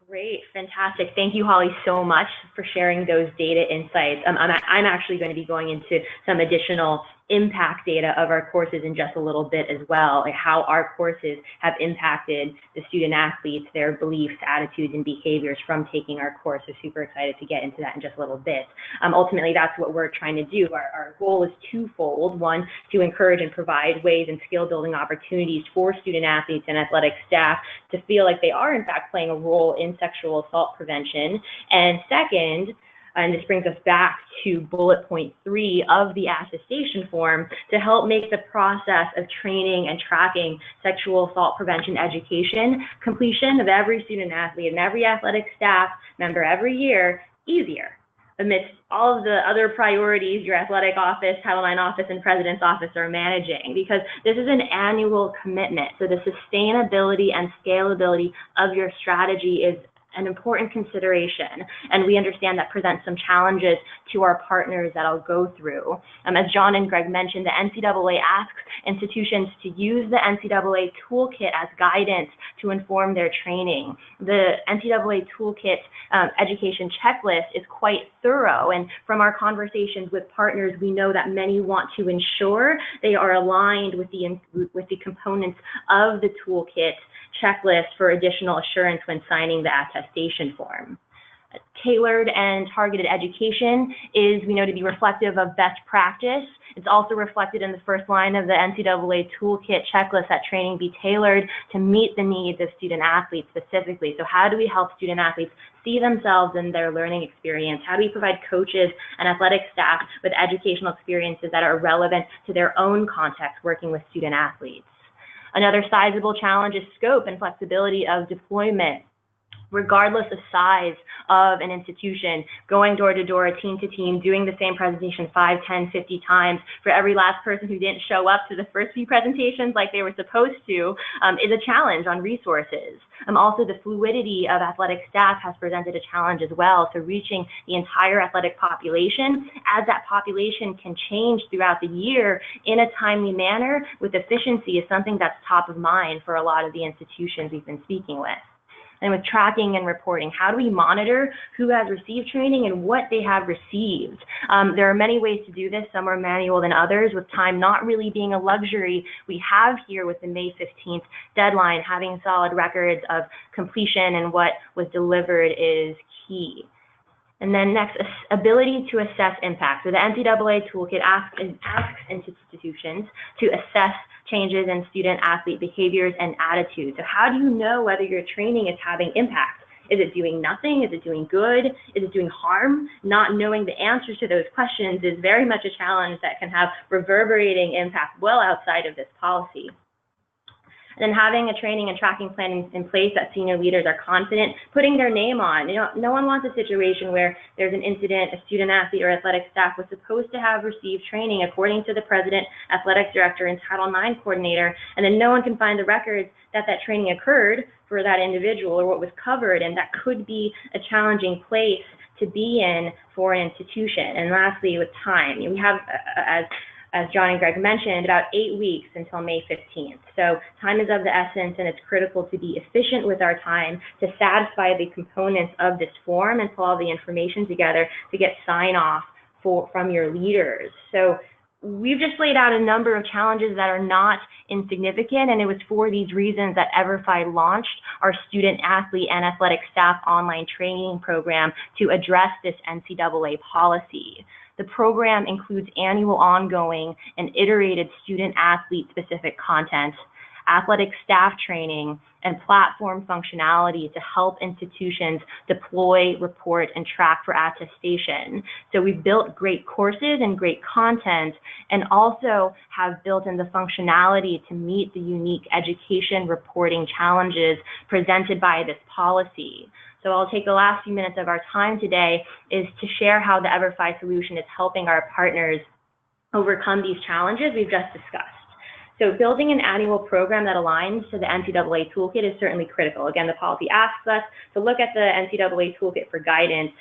Great, fantastic. Thank you, Holly, so much for sharing those data insights. I'm actually going to be going into some additional impact data of our courses in just a little bit as well, like how our courses have impacted the student athletes, their beliefs, attitudes, and behaviors from taking our course. So super excited to get into that in just a little bit. Ultimately, that's what we're trying to do. Our goal is twofold. One, to encourage and provide ways and skill building opportunities for student athletes and athletic staff to feel like they are in fact playing a role in sexual assault prevention. And second, and this brings us back to bullet point 3 of the attestation form, to help make the process of training and tracking sexual assault prevention education completion of every student athlete and every athletic staff member every year easier amidst all of the other priorities your athletic office, Title IX office, and President's office are managing, because this is an annual commitment. So the sustainability and scalability of your strategy is an important consideration, and we understand that presents some challenges to our partners that I'll go through. As John and Greg mentioned, the NCAA asks institutions to use the NCAA toolkit as guidance to inform their training. The NCAA toolkit education checklist is quite thorough, and from our conversations with partners, we know that many want to ensure they are aligned with the components of the toolkit checklist for additional assurance when signing the attestation form. Tailored and targeted education is, we know, to be reflective of best practice. It's also reflected in the first line of the NCAA toolkit checklist that training be tailored to meet the needs of student athletes specifically. So how do we help student athletes see themselves in their learning experience? How do we provide coaches and athletic staff with educational experiences that are relevant to their own context working with student athletes? Another sizable challenge is scope and flexibility of deployment. regardless of size of an institution, going door to door, team to team, doing the same presentation 5, 10, 50 times for every last person who didn't show up to the first few presentations like they were supposed to is a challenge on resources. Also, the fluidity of athletic staff has presented a challenge as well. So reaching the entire athletic population, as that population can change throughout the year in a timely manner with efficiency, is something that's top of mind for a lot of the institutions we've been speaking with. And with tracking and reporting, how do we monitor who has received training and what they have received? There are many ways to do this. Some are manual than others, with time not really being a luxury we have here with the May 15th deadline. Having solid records of completion and what was delivered is key. And then next, ability to assess impact. So the NCAA toolkit asks institutions to assess changes in student-athlete behaviors and attitudes. So how do you know whether your training is having impact? Is it doing nothing? Is it doing good? Is it doing harm? Not knowing the answers to those questions is very much a challenge that can have reverberating impact well outside of this policy. And then having a training and tracking plan in place that senior leaders are confident putting their name on. You know, no one wants a situation where there's an incident, a student athlete or athletic staff was supposed to have received training according to the president, athletic director, and Title IX coordinator, and then no one can find the records that that training occurred for that individual or what was covered, and that could be a challenging place to be in for an institution. And lastly, with time, we have, as John and Greg mentioned, about 8 weeks until May 15th. So time is of the essence, and it's critical to be efficient with our time to satisfy the components of this form and pull all the information together to get sign-off from your leaders. So we've just laid out a number of challenges that are not insignificant, and it was for these reasons that EVERFI launched our student athlete and athletic staff online training program to address this NCAA policy. The program includes annual, ongoing, and iterated student-athlete specific content, athletic staff training, and platform functionality to help institutions deploy, report, and track for attestation. So we've built great courses and great content, and also have built in the functionality to meet the unique education reporting challenges presented by this policy. So I'll take the last few minutes of our time today is to share how the EVERFI solution is helping our partners overcome these challenges we've just discussed. So building an annual program that aligns to the NCAA toolkit is certainly critical. Again, the policy asks us to look at the NCAA toolkit for guidance.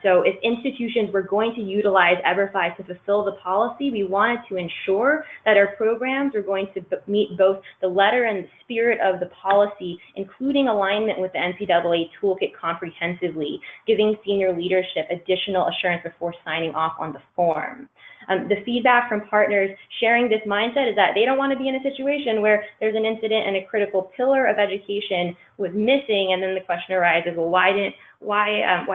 So if institutions were going to utilize EVERFI to fulfill the policy, we wanted to ensure that our programs are going to meet both the letter and the spirit of the policy, including alignment with the NCAA toolkit comprehensively, giving senior leadership additional assurance before signing off on the form. The feedback from partners sharing this mindset is that they don't want to be in a situation where there's an incident and a critical pillar of education was missing, and then the question arises, well, why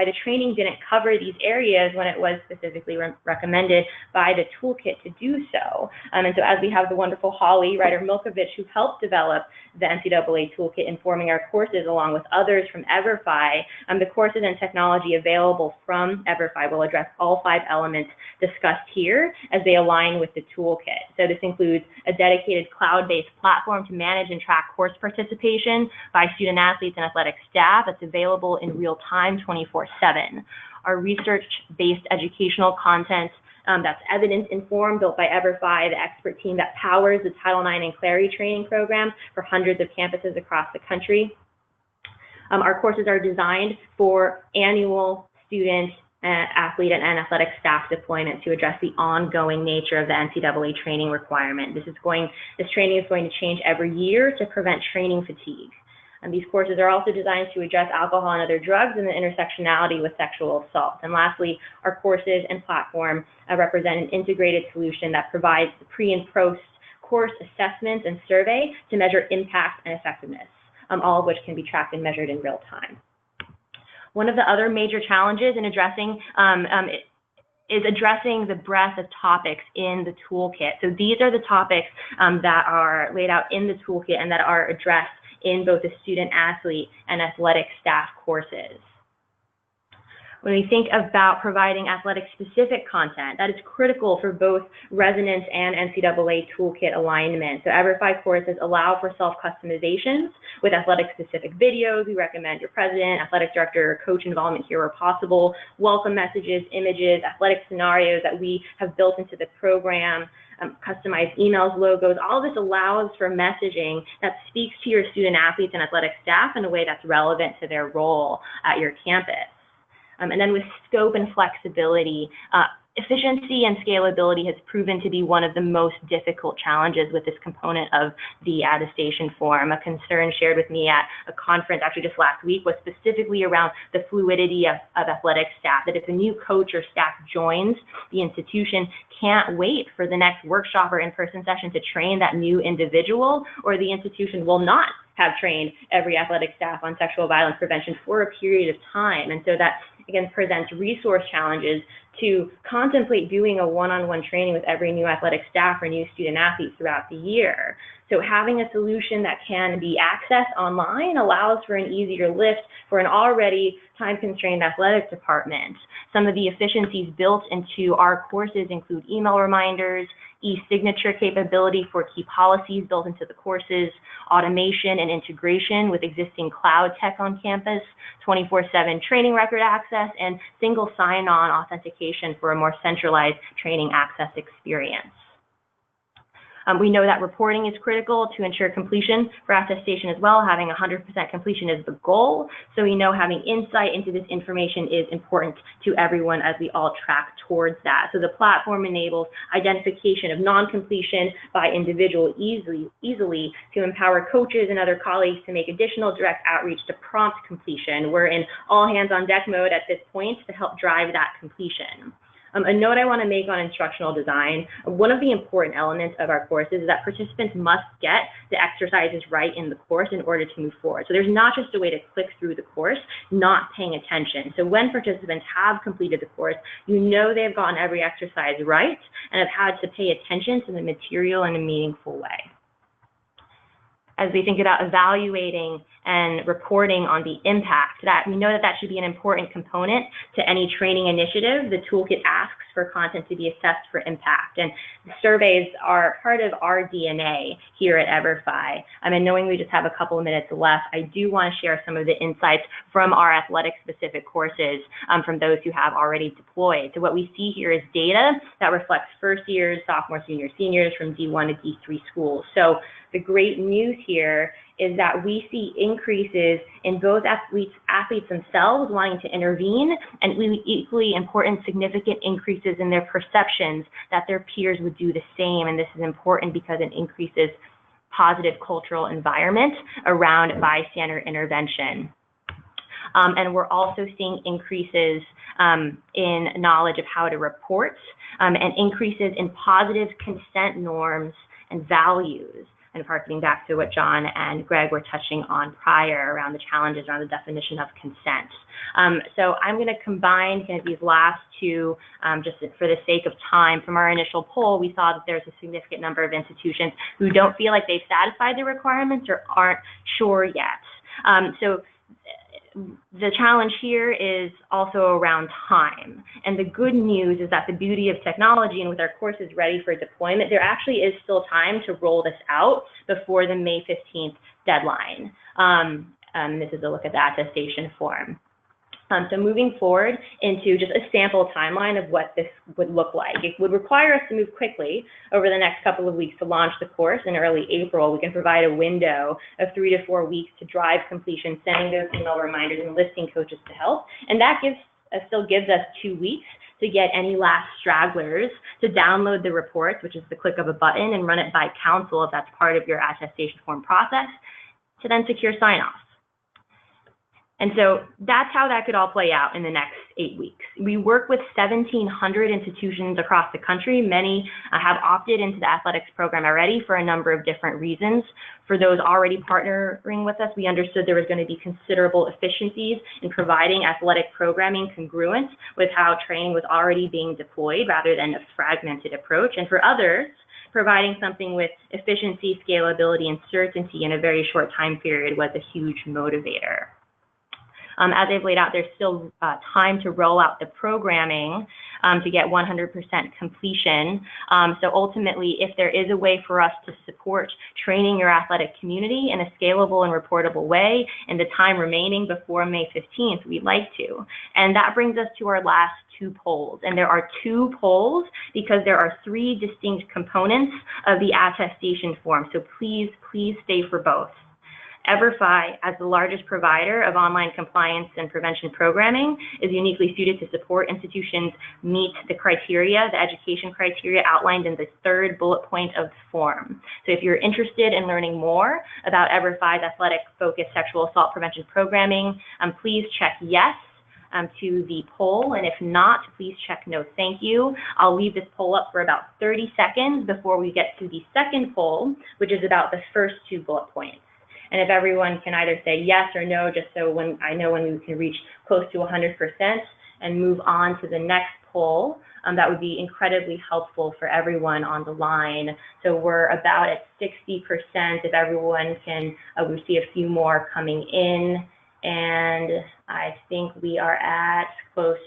the training didn't cover these areas when it was specifically recommended by the toolkit to do so. And so as we have the wonderful Holly Ryder-Milkovich, who helped develop the NCAA toolkit, informing our courses along with others from EVERFI, the courses and technology available from EVERFI will address all 5 elements discussed here as they align with the toolkit. So this includes a dedicated cloud-based platform to manage and track course participation by student athletes and athletic staff. It's available in real time 24/7. Our research-based educational content that's evidence-informed, built by EVERFI, the expert team that powers the Title IX and Clarity training program for hundreds of campuses across the country. Our courses are designed for annual student, athlete, and athletic staff deployment to address the ongoing nature of the NCAA training requirement. This training is going to change every year to prevent training fatigue. And these courses are also designed to address alcohol and other drugs and the intersectionality with sexual assault. And lastly, our courses and platform represent an integrated solution that provides the pre and post course assessments and survey to measure impact and effectiveness, all of which can be tracked and measured in real time. One of the other major challenges in addressing is addressing the breadth of topics in the toolkit. So these are the topics that are laid out in the toolkit and that are addressed in both the student athlete and athletic staff courses. When we think about providing athletic-specific content, that is critical for both resonance and NCAA toolkit alignment. So EVERFI courses allow for self-customizations with athletic-specific videos. We recommend your president, athletic director, or coach involvement here where possible, welcome messages, images, athletic scenarios that we have built into the program, customized emails, logos. All of this allows for messaging that speaks to your student athletes and athletic staff in a way that's relevant to their role at your campus. And then with scope and flexibility, efficiency and scalability has proven to be one of the most difficult challenges with this component of the attestation form. A concern shared with me at a conference actually just last week was specifically around the fluidity of athletic staff, that if a new coach or staff joins the institution, can't wait for the next workshop or in-person session to train that new individual, or the institution will not have trained every athletic staff on sexual violence prevention for a period of time. And so that, again, presents resource challenges to contemplate doing a one-on-one training with every new athletic staff or new student athlete throughout the year. So having a solution that can be accessed online allows for an easier lift for an already time-constrained athletic department. Some of the efficiencies built into our courses include email reminders, e-signature capability for key policies built into the courses, automation and integration with existing cloud tech on campus, 24/7 training record access, and single sign-on authentication for a more centralized training access experience. We know that reporting is critical to ensure completion for attestation as well. Having 100% completion is the goal. So we know having insight into this information is important to everyone as we all track towards that. So the platform enables identification of non-completion by individual easily to empower coaches and other colleagues to make additional direct outreach to prompt completion. We're in all hands on deck mode at this point to help drive that completion. A note I want to make on instructional design, one of the important elements of our courses is that participants must get the exercises right in the course in order to move forward. So there's not just a way to click through the course, not paying attention. So when participants have completed the course, you know they've gotten every exercise right and have had to pay attention to the material in a meaningful way. As we think about evaluating and reporting on the impact, that we know that that should be an important component to any training initiative. The toolkit asks for content to be assessed for impact, and the surveys are part of our DNA here at EVERFI. And knowing we just have a couple of minutes left, I do want to share some of the insights from our athletic-specific courses from those who have already deployed. So what we see here is data that reflects first years, sophomores, juniors, seniors from D1 to D3 schools. So the great news here is that we see increases in both athletes themselves wanting to intervene, and equally important, significant increases in their perceptions that their peers would do the same. And this is important because it increases positive cultural environment around bystander intervention. And we're also seeing increases in knowledge of how to report and increases in positive consent norms and values. And harkening back to what John and Greg were touching on prior around the challenges around the definition of consent. So I'm going to combine kind of these last two just for the sake of time. From our initial poll, we saw that there's a significant number of institutions who don't feel like they've satisfied the requirements or aren't sure yet. So the challenge here is also around time. And the good news is that the beauty of technology and with our courses ready for deployment, there actually is still time to roll this out before the May 15th deadline. This is a look at the attestation form. So moving forward into just a sample timeline of what this would look like. It would require us to move quickly over the next couple of weeks to launch the course. In early April, we can provide a window of 3 to 4 weeks to drive completion, sending those email reminders and listing coaches to help. And that still gives us 2 weeks to get any last stragglers to download the reports, which is the click of a button, and run it by council if that's part of your attestation form process, to then secure sign-off. And so that's how that could all play out in the next 8 weeks. We work with 1,700 institutions across the country. Many have opted into the athletics program already for a number of different reasons. For those already partnering with us, we understood there was going to be considerable efficiencies in providing athletic programming congruent with how training was already being deployed rather than a fragmented approach. And for others, providing something with efficiency, scalability, and certainty in a very short time period was a huge motivator. As I've laid out, there's still time to roll out the programming to get 100% completion. So ultimately, if there is a way for us to support training your athletic community in a scalable and reportable way in the time remaining before May 15th, we'd like to. And that brings us to our last 2 polls. And there are 2 polls because there are 3 distinct components of the attestation form. So please stay for both. EVERFI, as the largest provider of online compliance and prevention programming, is uniquely suited to support institutions meet the criteria, the education criteria outlined in the 3rd bullet point of the form. So if you're interested in learning more about EVERFI's athletic-focused sexual assault prevention programming, please check yes to the poll, and if not, please check no thank you. I'll leave this poll up for about 30 seconds before we get to the 2nd poll, which is about the first 2 bullet points. And if everyone can either say yes or no, just so I know when we can reach close to 100% and move on to the next poll, that would be incredibly helpful for everyone on the line. So we're about at 60%. If everyone can, we see a few more coming in, and I think we are at close